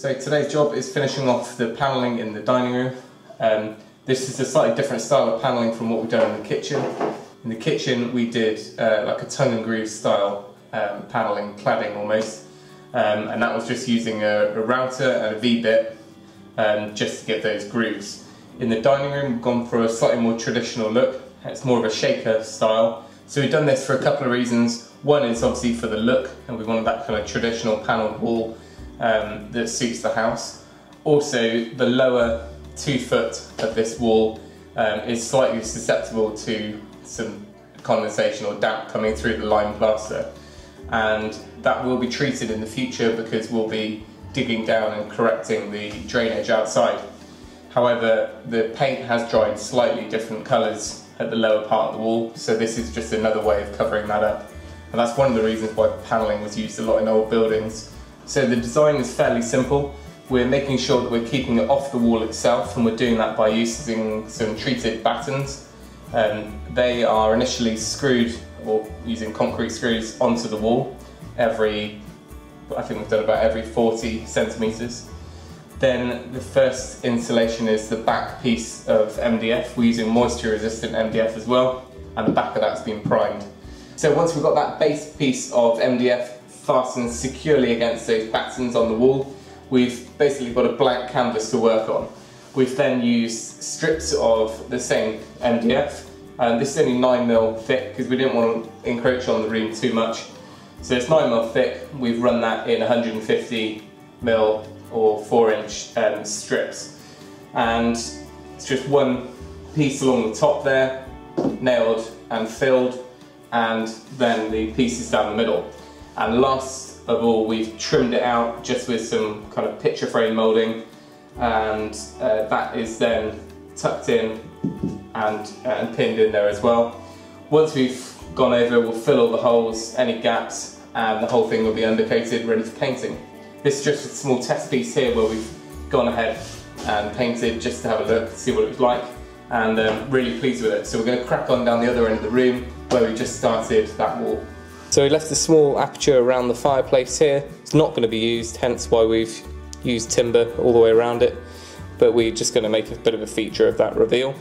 So today's job is finishing off the panelling in the dining room. This is a slightly different style of panelling from what we've done in the kitchen. In the kitchen we did like a tongue and groove style panelling, cladding almost, and that was just using a router and a V-bit just to get those grooves. In the dining room we've gone for a slightly more traditional look. It's more of a shaker style. So we've done this for a couple of reasons. One is obviously for the look, and we wanted that kind of traditional panelled wall that suits the house. Also, the lower 2 foot of this wall is slightly susceptible to some condensation or damp coming through the lime plaster, and that will be treated in the future because we'll be digging down and correcting the drainage outside. However, the paint has dried slightly different colours at the lower part of the wall, so this is just another way of covering that up. And that's one of the reasons why panelling was used a lot in old buildings. So the design is fairly simple. We're making sure that we're keeping it off the wall itself, and we're doing that by using some treated battens. They are initially screwed, or using concrete screws, onto the wall I think we've done about every 40 centimetres. Then the first insulation is the back piece of MDF. We're using moisture resistant MDF as well, and the back of that's been primed. So once we've got that base piece of MDF fastened securely against those battens on the wall, we've basically got a blank canvas to work on. We've then used strips of the same MDF, and this is only 9mm thick because we didn't want to encroach on the room too much. So it's 9mm thick. We've run that in 150mm or 4-inch strips, and it's just one piece along the top there, nailed and filled, and then the pieces down the middle. And last of all, we've trimmed it out just with some kind of picture frame moulding, and that is then tucked in and pinned in there as well. Once we've gone over, we'll fill all the holes, any gaps, and the whole thing will be undercoated, ready for painting. This is just a small test piece here where we've gone ahead and painted just to have a look, see what it was like, and really pleased with it. So we're going to crack on down the other end of the room where we just started that wall. So we left a small aperture around the fireplace here. It's not going to be used, hence why we've used timber all the way around it, but we're just going to make a bit of a feature of that reveal.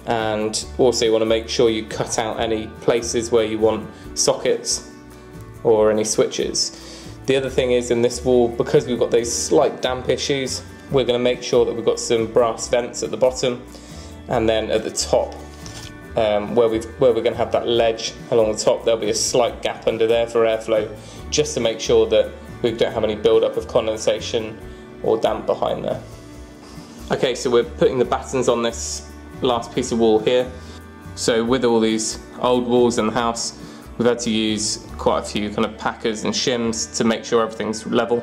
And also you want to make sure you cut out any places where you want sockets or any switches. The other thing is, in this wall, because we've got those slight damp issues, we're going to make sure that we've got some brass vents at the bottom, and then at the top where we're going to have that ledge along the top, there'll be a slight gap under there for airflow, just to make sure that we don't have any build-up of condensation or damp behind there. Okay, so we're putting the battens on this last piece of wall here. So with all these old walls in the house, we've had to use quite a few kind of packers and shims to make sure everything's level.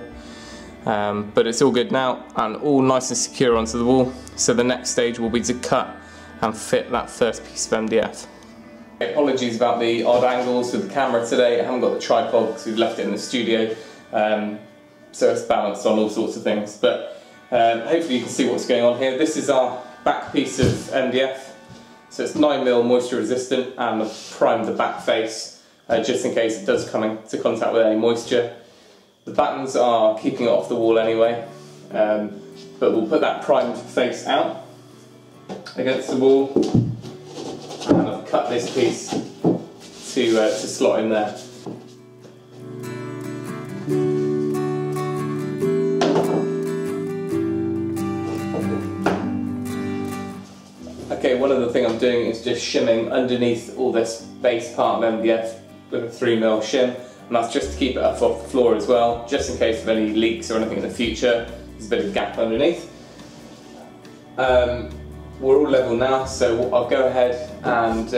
But it's all good now and all nice and secure onto the wall. So the next stage will be to cut and fit that first piece of MDF. Apologies about the odd angles with the camera today. I haven't got the tripod because we've left it in the studio, so it's balanced on all sorts of things. But hopefully you can see what's going on here. This is our back piece of MDF. So it's 9mm moisture resistant, and I've primed the back face just in case it does come into contact with any moisture. The battens are keeping it off the wall anyway, but we'll put that primed face out against the wall, and I've cut this piece to slot in there. Okay, one other thing I'm doing is just shimming underneath all this base part of MDF with a 3mm shim, and that's just to keep it up off the floor as well, just in case of any leaks or anything in the future. There's a bit of gap underneath. We're all level now, so I'll go ahead and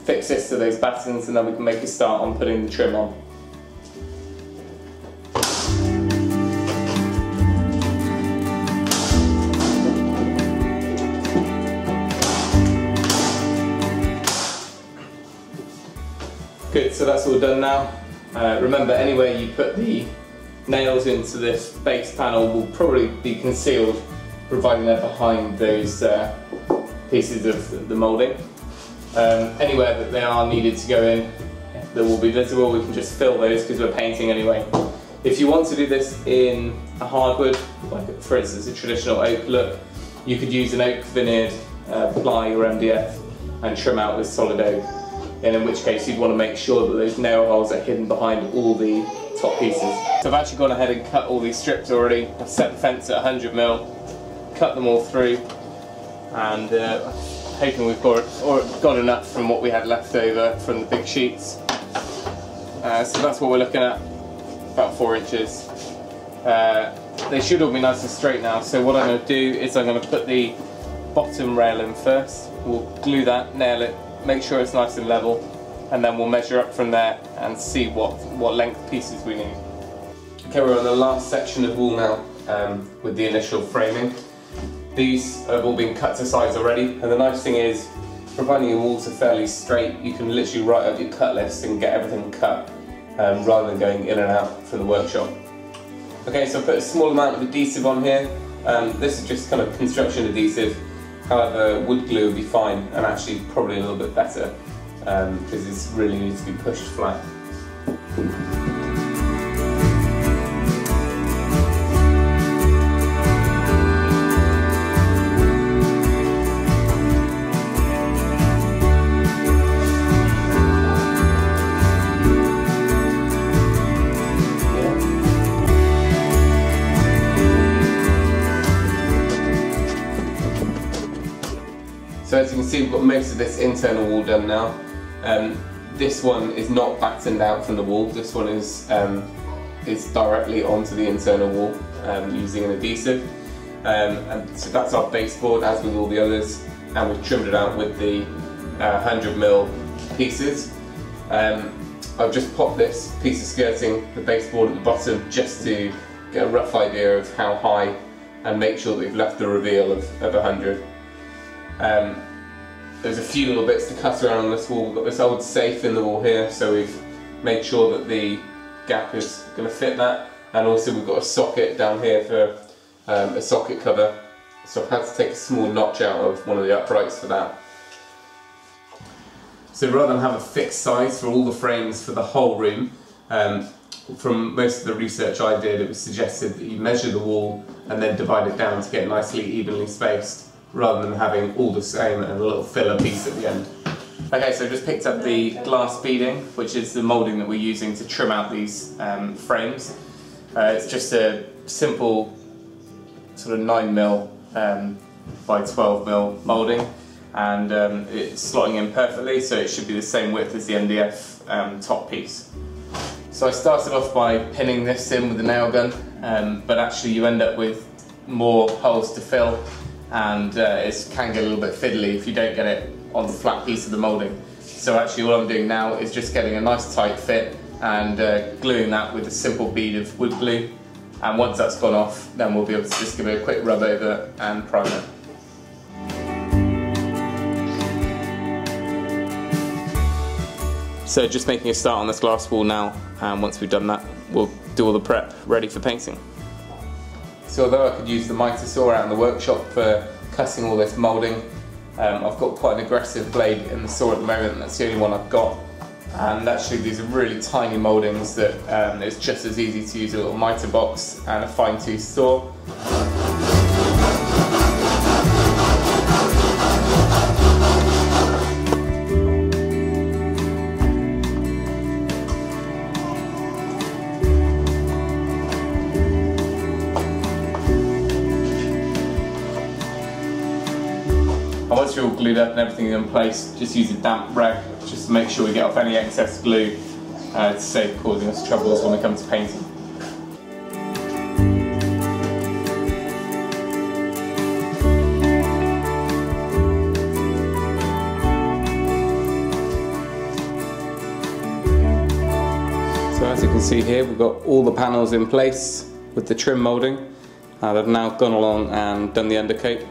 fix this to those battens, and then we can make a start on putting the trim on. Good, so that's all done now. Remember, anywhere you put the nails into this base panel will probably be concealed, providing they're behind those pieces of the moulding. Anywhere that they are needed to go in that will be visible, we can just fill those because we're painting anyway. If you want to do this in a hardwood, like for instance a traditional oak look, you could use an oak veneered ply or MDF and trim out with solid oak, and in which case you'd want to make sure that those nail holes are hidden behind all the top pieces. So I've actually gone ahead and cut all these strips already. I've set the fence at 100mm, cut them all through, and hoping we've got enough from what we had left over from the big sheets. So that's what we're looking at, about 4 inches. They should all be nice and straight now, so what I'm going to do is I'm going to put the bottom rail in first. We'll glue that, nail it, make sure it's nice and level, and then we'll measure up from there and see what length pieces we need. Okay, we're on the last section of wall now with the initial framing. These have all been cut to size already, and the nice thing is, providing your walls are fairly straight, you can literally write up your cut list and get everything cut rather than going in and out from the workshop. Okay, so I put a small amount of adhesive on here. This is just kind of construction adhesive. However, wood glue would be fine, and actually probably a little bit better because this really needs to be pushed flat. So as you can see, we've got most of this internal wall done now. This one is not battened out from the wall. This one is directly onto the internal wall using an adhesive. And so that's our baseboard, as with all the others, and we've trimmed it out with the 100mm pieces. I've just popped this piece of skirting, the baseboard at the bottom, just to get a rough idea of how high and make sure that we've left the reveal of 100. There's a few little bits to cut around on this wall. We've got this old safe in the wall here, so we've made sure that the gap is going to fit that, and also we've got a socket down here for a socket cover, so I've had to take a small notch out of one of the uprights for that. So rather than have a fixed size for all the frames for the whole room, from most of the research I did, it was suggested that you measure the wall and then divide it down to get nicely evenly spaced, rather than having all the same and a little filler piece at the end. Okay, so I just picked up the glass beading, which is the moulding that we're using to trim out these frames. It's just a simple sort of 9mm by 12mm moulding, and it's slotting in perfectly, so it should be the same width as the MDF top piece. So I started off by pinning this in with a nail gun, but actually you end up with more holes to fill, and it can get a little bit fiddly if you don't get it on the flat piece of the moulding. So actually all I'm doing now is just getting a nice tight fit and gluing that with a simple bead of wood glue, and once that's gone off, then we'll be able to just give it a quick rub over and prime it. So just making a start on this glass wall now, and once we've done that, we'll do all the prep ready for painting. So although I could use the mitre saw out in the workshop for cutting all this moulding, I've got quite an aggressive blade in the saw at the moment, and that's the only one I've got. And actually these are really tiny mouldings that it's just as easy to use a little mitre box and a fine-tooth saw. And once you're all glued up and everything in place, just use a damp rag just to make sure we get off any excess glue to save causing us troubles when we come to painting. So as you can see here, we've got all the panels in place with the trim moulding. They've now gone along and done the undercoat.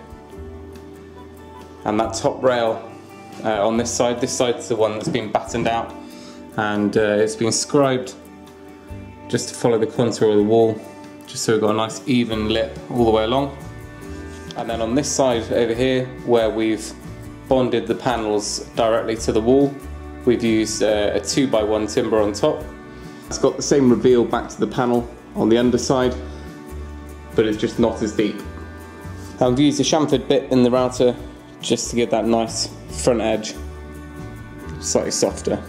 And that top rail on this side's the one that's been battened out, and it's been scribed just to follow the contour of the wall, just so we've got a nice even lip all the way along. And then on this side over here, where we've bonded the panels directly to the wall, we've used a 2x1 timber on top, It's got the same reveal back to the panel on the underside, but it's just not as deep. I've used a chamfered bit in the router just to get that nice front edge, slightly softer.